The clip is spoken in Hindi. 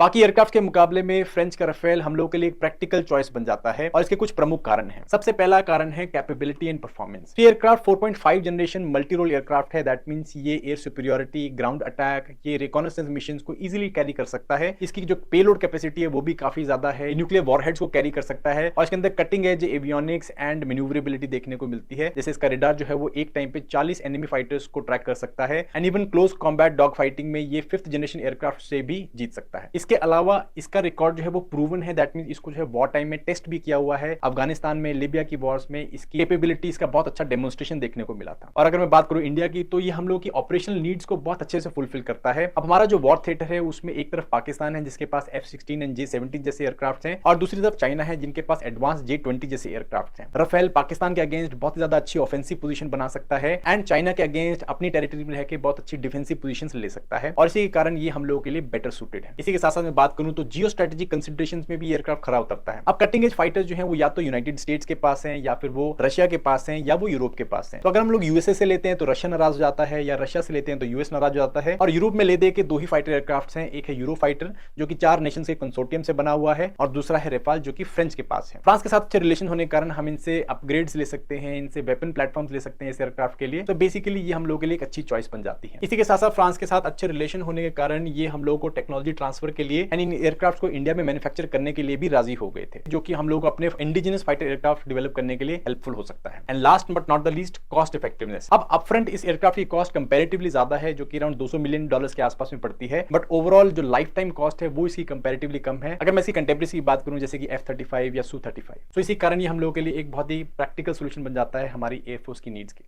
बाकी एयरक्राफ्ट के मुकाबले में फ्रेंच का राफेल हम लोगों के लिए एक प्रैक्टिकल चॉइस बन जाता है और इसके कुछ प्रमुख कारण हैं। सबसे पहला कारण है कैपेबिलिटी एंड परफॉर्मेंस। ये aircraft 4.5 generation multi role aircraft है। दैट मींस ये एयर सुपीरियरिटी, ग्राउंड अटैक, ये रिकॉनेसेंस मिशंस को इजीली कैरी कर सकता है। इसकी जो पेलोड कैपेसिटी है वो भी काफी ज्यादा है। न्यूक्लियर वॉरहेड्स को कैरी कर सकता है और इसके अंदर cutting edge avionics and manoeuvrability देखने को मिलती है। जैसे इसका रेडार जो है वो एक टाइम पे 40 एनिमी फाइटर्स को ट्रैक कर सकता है and even close combat dog fighting में ये 5th जनरेशन एयरक्राफ्ट से भी जीत सकता है। इसके अलावा इसका रिकॉर्ड जो है वो प्रूवन है। दैट मींस इसको जो है वॉर टाइम में टेस्ट भी किया हुआ है। अफगानिस्तान में, लिबिया की वॉर्स में इसकी कैपेबिलिटीज का बहुत अच्छा डेमोन्स्ट्रेशन देखने को मिला था। और अगर मैं बात करूं इंडिया की, तो ये हम लोग की ऑपरेशनल नीड्स को बहुत अच्छे से फुलफिल करता है। अब हमारा जो वॉर थिएटर है उसमें एक तरफ पाकिस्तान है जिसके पास F-16 एंड J-17 जैसे एयरक्राफ्ट हैं और दूसरी तरफ चाइना है जिनके पास एडवांस J-20 जैसे एयरक्राफ्ट हैं। राफेल पाकिस्तान के अगेंस्ट बहुत ज्यादा अच्छी ऑफेंसिव पोजीशन बना सकता है एंड चाइना के अगेंस्ट अपनी टेरिटरी में रहकर बहुत अच्छी डिफेंसिव पोजीशंस ले सकता है और इसी के कारण ये हम लोगों के लिए बेटर सूटेड है। इसी के साथ साथ मैं बात करूं तो जियो स्ट्रेटेजिक कंसिडरेशंस में भी एयरक्राफ्ट खरा उतरता है। अब कटिंग एज फाइटर्स जो है वो या तो यूनाइटेड स्टेट्स के पास हैं या फिर वो रशिया के पास हैं या वो यूरोप के पास हैं। तो अगर हम लोग यूएसए से लेते हैं तो रशिया नाराज हो जाता है या रशिया से लेते हैं तो यूएस नाराज हो जाता है। और यूरोप में ले दे के दो ही फाइटर एयरक्राफ्ट हैं। एक है यूरो फाइटर जो कि 4 नेशंस के कंसोर्टियम से बना हुआ है और दूसरा है रेफाल जो कि फ्रेंच के पास है। फ्रांस के साथ अच्छे रिलेशन होने के कारण हम इनसे अपग्रेड्स ले सकते हैं, इनसे वेपन प्लेटफॉर्म्स ले सकते हैं इस एयरक्राफ्ट के लिए। तो बेसिकली ये हम लोगों के लिए एक अच्छी चॉइस बन जाती है। इसी के साथ साथ फ्रांस के साथ अच्छे रिलेशन होने के कारण ये हम लोगों को टेक्नोलॉजी ट्रांसफर के लिए एंड इन एयरक्राफ्ट को इंडिया में मैन्युफैक्चर करने के लिए भी राजी हो गए थे, जो कि हम लोग को अपने इंडिजिनस फाइटर एयरक्राफ्ट डेवलप करने के लिए हेल्पफुल हो सकता है। And last but not the least, cost effectiveness. अब अपफ्रंट इस एयरक्राफ्ट की कॉस्ट कंपैरेटिवली ज्यादा है जो कि अराउंड $200 मिलियन के आसपास में पड़ती है, बट ओवरऑल जो लाइफ टाइम कॉस्ट है वो इसकी कंपैरेटिवली कम है अगर मैं इसकी कंटेम्परेरी की बात करूं जैसे कि F-35 या Su-35। तो इसी कारण ये हम लोगों के लिए एक बहुत ही प्रैक्टिकल सोल्यूशन बन जाता है हमारी एयरफोर्स की नीड्स के।